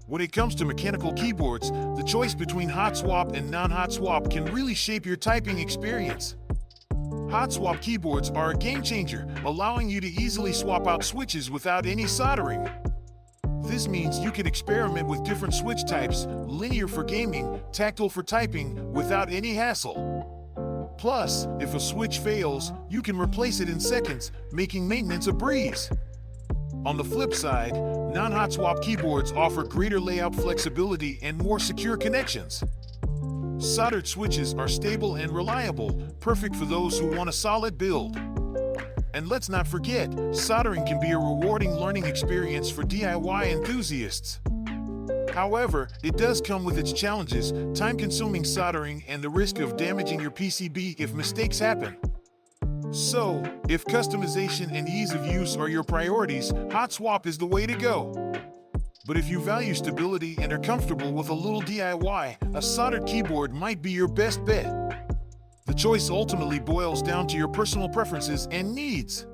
When it comes to mechanical keyboards, the choice between hot swap and non-hot swap can really shape your typing experience. Hot swap keyboards are a game changer, allowing you to easily swap out switches without any soldering. This means you can experiment with different switch types, linear for gaming, tactile for typing, without any hassle. Plus, if a switch fails, you can replace it in seconds, making maintenance a breeze. On the flip side, non-hot swap keyboards offer greater layout flexibility and more secure connections. Soldered switches are stable and reliable, perfect for those who want a solid build. And let's not forget, soldering can be a rewarding learning experience for DIY enthusiasts. However, it does come with its challenges, time-consuming soldering and the risk of damaging your PCB if mistakes happen. So, if customization and ease of use are your priorities, hot swap is the way to go. But if you value stability and are comfortable with a little DIY, a soldered keyboard might be your best bet. The choice ultimately boils down to your personal preferences and needs.